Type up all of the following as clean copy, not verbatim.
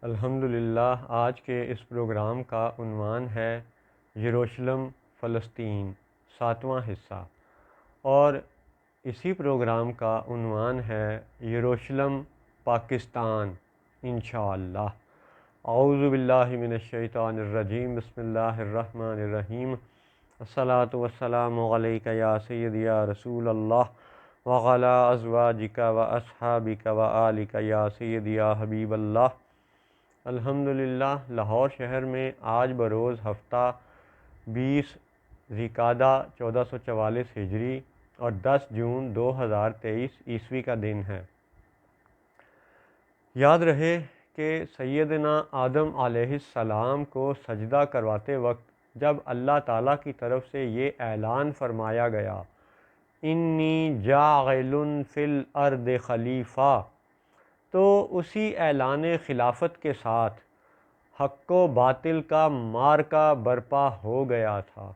الحمدللہ آج کے اس پروگرام کا عنوان ہے یروشلم فلسطین 7واں حصہ، اور اسی پروگرام کا عنوان ہے یروشلم پاکستان انشاءاللہ۔ اعوذ باللہ من الشیطان الرجیم، بسم اللہ الرحمن الرحیم۔ الصلاۃ والسلام علیک یا سیدی یا رسول اللہ وعلی ازواجک و اصحابک و آلک یا سیدی یا حبیب اللہ۔ الحمدللہ لاہور شہر میں آج بروز ہفتہ 20 ذی القعدہ 1444 ہجری اور 10 جون 2023 عیسوی کا دن ہے۔ یاد رہے کہ سیدنا آدم علیہ السلام کو سجدہ کرواتے وقت جب اللہ تعالیٰ کی طرف سے یہ اعلان فرمایا گیا، انی جاعل فی الارض خلیفہ، تو اسی اعلان خلافت کے ساتھ حق و باطل کا معرکہ برپا ہو گیا تھا،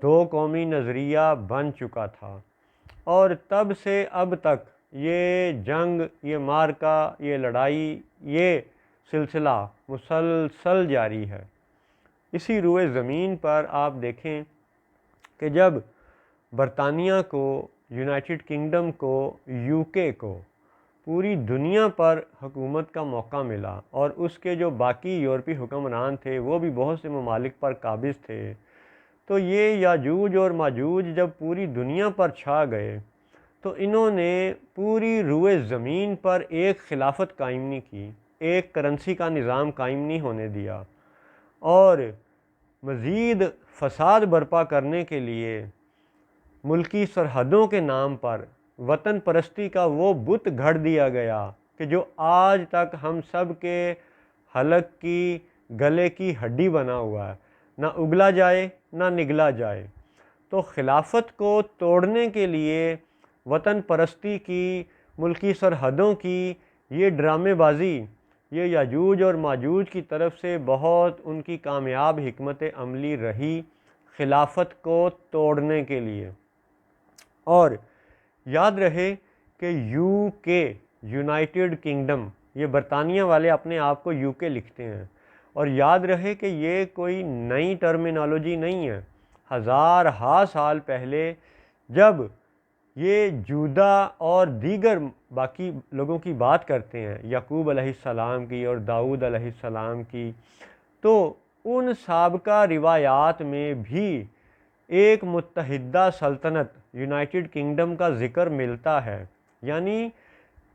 دو قومی نظریہ بن چکا تھا، اور تب سے اب تک یہ جنگ، یہ معرکہ، یہ لڑائی، یہ سلسلہ مسلسل جاری ہے۔ اسی روئے زمین پر آپ دیکھیں کہ جب برطانیہ کو، یونائٹڈ کنگڈم کو، یو کے کو پوری دنیا پر حکومت کا موقع ملا، اور اس کے جو باقی یورپی حکمران تھے وہ بھی بہت سے ممالک پر قابض تھے، تو یہ یاجوج اور ماجوج جب پوری دنیا پر چھا گئے تو انہوں نے پوری روئے زمین پر ایک خلافت قائم نہیں کی، ایک کرنسی کا نظام قائم نہیں ہونے دیا، اور مزید فساد برپا کرنے کے لیے ملکی سرحدوں کے نام پر وطن پرستی کا وہ بت گھڑ دیا گیا کہ جو آج تک ہم سب کے حلق کی، گلے کی ہڈی بنا ہوا ہے، نہ اگلا جائے نہ نگلا جائے۔ تو خلافت کو توڑنے کے لیے وطن پرستی کی، ملکی سرحدوں کی یہ ڈرامے بازی، یہ یاجوج اور ماجوج کی طرف سے بہت ان کی کامیاب حکمت عملی رہی خلافت کو توڑنے کے لیے۔ اور یاد رہے کہ یو کے، یونائٹڈ کنگڈم، یہ برطانیہ والے اپنے آپ کو یو کے لکھتے ہیں، اور یاد رہے کہ یہ کوئی نئی ٹرمینالوجی نہیں ہے۔ ہزارہا سال پہلے جب یہ جودا اور دیگر باقی لوگوں کی بات کرتے ہیں، یعقوب علیہ السلام کی اور داؤد علیہ السلام کی، تو ان سابقہ روایات میں بھی ایک متحدہ سلطنت یونائٹڈ کنگڈم کا ذکر ملتا ہے، یعنی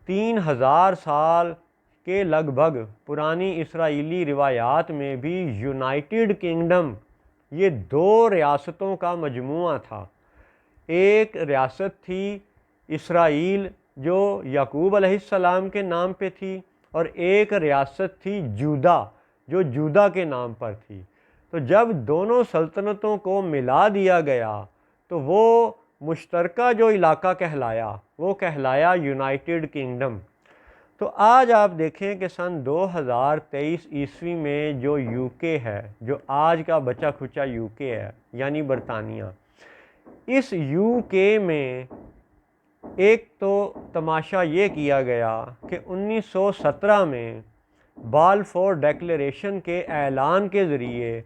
3000 سال کے لگ بھگ پرانی اسرائیلی روایات میں بھی یونائٹڈ کنگڈم یہ دو ریاستوں کا مجموعہ تھا۔ ایک ریاست تھی اسرائیل جو یعقوب علیہ السلام کے نام پہ تھی، اور ایک ریاست تھی جودا جو جودا کے نام پر تھی۔ تو جب دونوں سلطنتوں کو ملا دیا گیا تو وہ مشترکہ جو علاقہ کہلایا وہ کہلایا یونائٹڈ کنگڈم۔ تو آج آپ دیکھیں کہ سن 2023 عیسوی میں جو یو کے ہے، جو آج کا بچا کھچا یو کے ہے یعنی برطانیہ، اس یو کے میں ایک تو تماشا یہ کیا گیا کہ 1917 میں بالفور ڈیکلیریشن کے اعلان کے ذریعے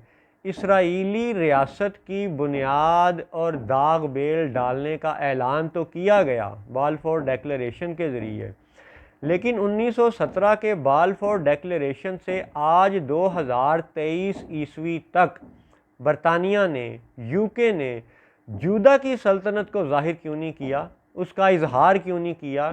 اسرائیلی ریاست کی بنیاد اور داغ بیل ڈالنے کا اعلان تو کیا گیا بالفور ڈیکلیریشن کے ذریعے، لیکن 1917 کے بالفور ڈیکلیریشن سے آج 2023 عیسوی تک برطانیہ نے، یو کے نے جودا کی سلطنت کو ظاہر کیوں نہیں کیا، اس کا اظہار کیوں نہیں کیا؟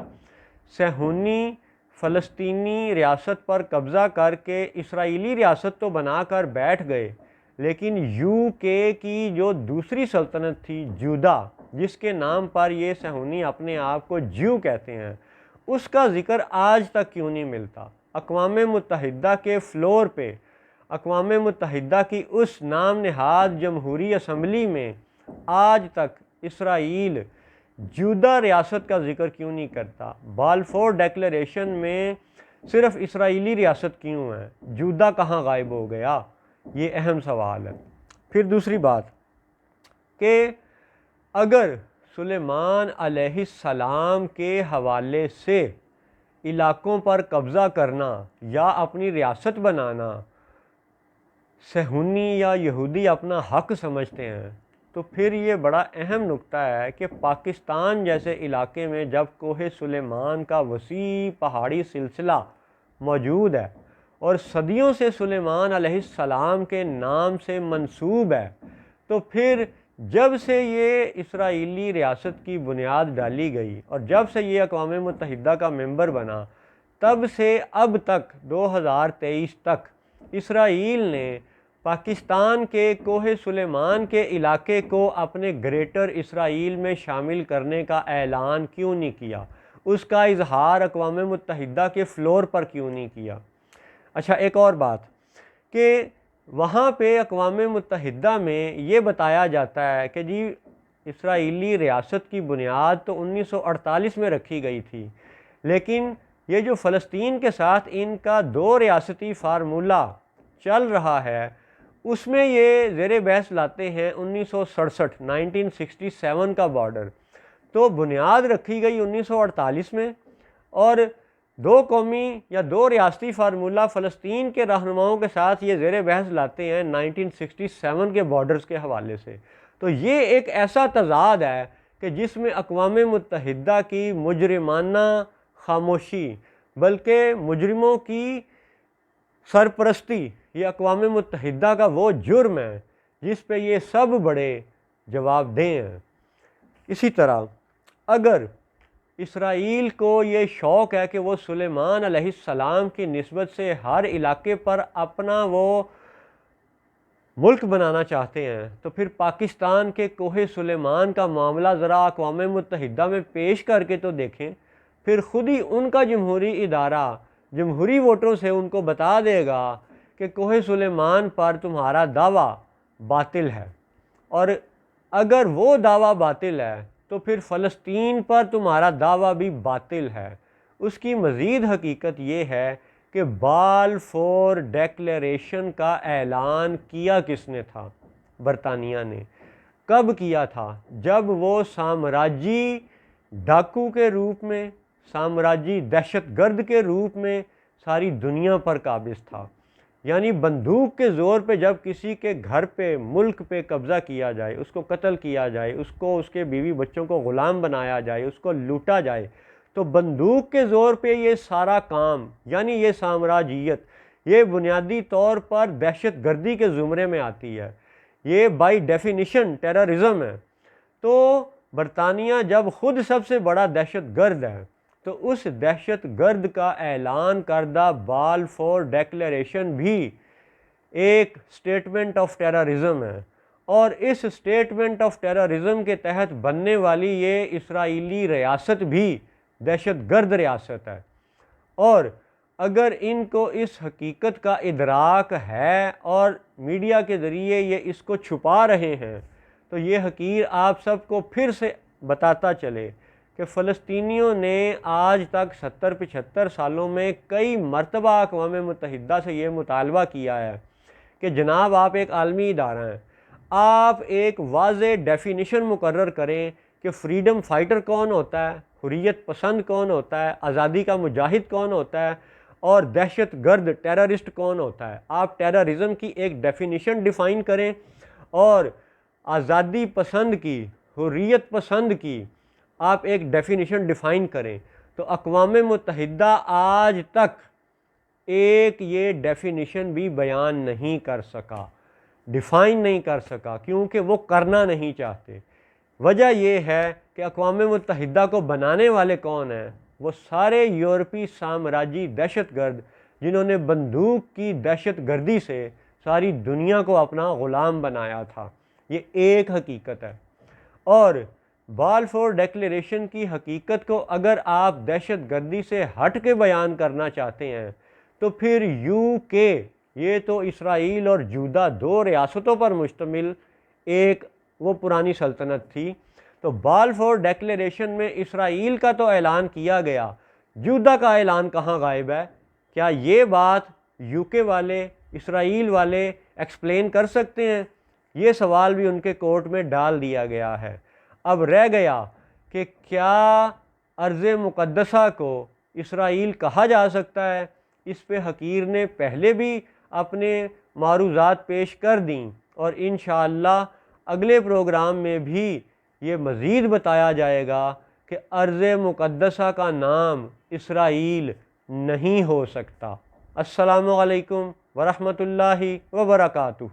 صہیونی فلسطینی ریاست پر قبضہ کر کے اسرائیلی ریاست تو بنا کر بیٹھ گئے، لیکن یو کے کی جو دوسری سلطنت تھی جودا، جس کے نام پر یہ صہیونی اپنے آپ کو جیو کہتے ہیں، اس کا ذکر آج تک کیوں نہیں ملتا؟ اقوام متحدہ کے فلور پہ، اقوام متحدہ کی اس نام نہاد جمہوری اسمبلی میں آج تک اسرائیل جودا ریاست کا ذکر کیوں نہیں کرتا؟ بالفور ڈیکلیریشن میں صرف اسرائیلی ریاست کیوں ہے؟ جودا کہاں غائب ہو گیا؟ یہ اہم سوال ہے۔ پھر دوسری بات کہ اگر سلیمان علیہ السلام کے حوالے سے علاقوں پر قبضہ کرنا یا اپنی ریاست بنانا صہیونی یا یہودی اپنا حق سمجھتے ہیں، تو پھر یہ بڑا اہم نقطہ ہے کہ پاکستان جیسے علاقے میں جب کوہ سلیمان کا وسیع پہاڑی سلسلہ موجود ہے اور صدیوں سے سلیمان علیہ السلام کے نام سے منسوب ہے، تو پھر جب سے یہ اسرائیلی ریاست کی بنیاد ڈالی گئی اور جب سے یہ اقوام متحدہ کا ممبر بنا، تب سے اب تک 2023 تک اسرائیل نے پاکستان کے کوہ سلیمان کے علاقے کو اپنے گریٹر اسرائیل میں شامل کرنے کا اعلان کیوں نہیں کیا؟ اس کا اظہار اقوام متحدہ کے فلور پر کیوں نہیں کیا؟ اچھا، ایک اور بات کہ وہاں پہ اقوام متحدہ میں یہ بتایا جاتا ہے کہ جی اسرائیلی ریاست کی بنیاد تو 1948 میں رکھی گئی تھی، لیکن یہ جو فلسطین کے ساتھ ان کا 2 ریاستی فارمولہ چل رہا ہے، اس میں یہ زیر بحث لاتے ہیں 1967 کا بارڈر، تو بنیاد رکھی گئی 1948 میں، اور 2 قومی یا 2 ریاستی فارمولہ فلسطین کے رہنماؤں کے ساتھ یہ زیر بحث لاتے ہیں 1967 کے بارڈرز کے حوالے سے۔ تو یہ ایک ایسا تضاد ہے کہ جس میں اقوام متحدہ کی مجرمانہ خاموشی، بلکہ مجرموں کی سرپرستی، یہ اقوام متحدہ کا وہ جرم ہے جس پہ یہ سب بڑے جواب دہ ہیں۔ اسی طرح اگر اسرائیل کو یہ شوق ہے کہ وہ سلیمان علیہ السلام کی نسبت سے ہر علاقے پر اپنا وہ ملک بنانا چاہتے ہیں، تو پھر پاکستان کے کوہ سلیمان کا معاملہ ذرا اقوام متحدہ میں پیش کر کے تو دیکھیں، پھر خود ہی ان کا جمہوری ادارہ جمہوری ووٹوں سے ان کو بتا دے گا کہ کوہ سلیمان پر تمہارا دعویٰ باطل ہے، اور اگر وہ دعویٰ باطل ہے تو پھر فلسطین پر تمہارا دعویٰ بھی باطل ہے۔ اس کی مزید حقیقت یہ ہے کہ بالفور ڈیکلیریشن کا اعلان کیا کس نے تھا؟ برطانیہ نے۔ کب کیا تھا؟ جب وہ سامراجی ڈاکو کے روپ میں، سامراجی دہشت گرد کے روپ میں ساری دنیا پر قابض تھا، یعنی بندوق کے زور پہ جب کسی کے گھر پہ، ملک پہ قبضہ کیا جائے، اس کو قتل کیا جائے، اس کو، اس کے بیوی بچوں کو غلام بنایا جائے، اس کو لوٹا جائے، تو بندوق کے زور پہ یہ سارا کام، یعنی یہ سامراجیت، یہ بنیادی طور پر دہشت گردی کے زمرے میں آتی ہے، یہ بائی ڈیفینیشن ٹیررزم ہے۔ تو برطانیہ جب خود سب سے بڑا دہشت گرد ہے، تو اس دہشت گرد کا اعلان کردہ بالفور ڈیکلیریشن بھی ایک سٹیٹمنٹ آف ٹیررزم ہے، اور اس سٹیٹمنٹ آف ٹیررزم کے تحت بننے والی یہ اسرائیلی ریاست بھی دہشت گرد ریاست ہے۔ اور اگر ان کو اس حقیقت کا ادراک ہے اور میڈیا کے ذریعے یہ اس کو چھپا رہے ہیں، تو یہ حقیر آپ سب کو پھر سے بتاتا چلے کہ فلسطینیوں نے آج تک 70-75 سالوں میں کئی مرتبہ اقوام متحدہ سے یہ مطالبہ کیا ہے کہ جناب آپ ایک عالمی ادارہ ہیں، آپ ایک واضح ڈیفینیشن مقرر کریں کہ فریڈم فائٹر کون ہوتا ہے، حریت پسند کون ہوتا ہے، آزادی کا مجاہد کون ہوتا ہے، اور دہشت گرد ٹیررسٹ کون ہوتا ہے۔ آپ ٹیررزم کی ایک ڈیفینیشن ڈیفائن کریں، اور آزادی پسند کی، حریت پسند کی آپ ایک ڈیفینیشن ڈیفائن کریں۔ تو اقوام متحدہ آج تک ایک یہ ڈیفینیشن بھی بیان نہیں کر سکا، ڈیفائن نہیں کر سکا، کیونکہ وہ کرنا نہیں چاہتے۔ وجہ یہ ہے کہ اقوام متحدہ کو بنانے والے کون ہیں؟ وہ سارے یورپی سامراجی دہشت گرد، جنہوں نے بندوق کی دہشت گردی سے ساری دنیا کو اپنا غلام بنایا تھا۔ یہ ایک حقیقت ہے۔ اور بالفور ڈیکلیریشن کی حقیقت کو اگر آپ دہشت گردی سے ہٹ کے بیان کرنا چاہتے ہیں، تو پھر UK، یہ تو اسرائیل اور جودا 2 ریاستوں پر مشتمل ایک وہ پرانی سلطنت تھی، تو بالفور ڈیکلیریشن میں اسرائیل کا تو اعلان کیا گیا، جودا کا اعلان کہاں غائب ہے؟ کیا یہ بات UK والے، اسرائیل والے ایکسپلین کر سکتے ہیں؟ یہ سوال بھی ان کے کورٹ میں ڈال دیا گیا ہے۔ اب رہ گیا کہ کیا ارض مقدسہ کو اسرائیل کہا جا سکتا ہے، اس پہ حقیر نے پہلے بھی اپنے معروضات پیش کر دیں، اور انشاءاللہ اگلے پروگرام میں بھی یہ مزید بتایا جائے گا کہ ارض مقدسہ کا نام اسرائیل نہیں ہو سکتا۔ السلام علیکم ورحمۃ اللہ وبرکاتہ۔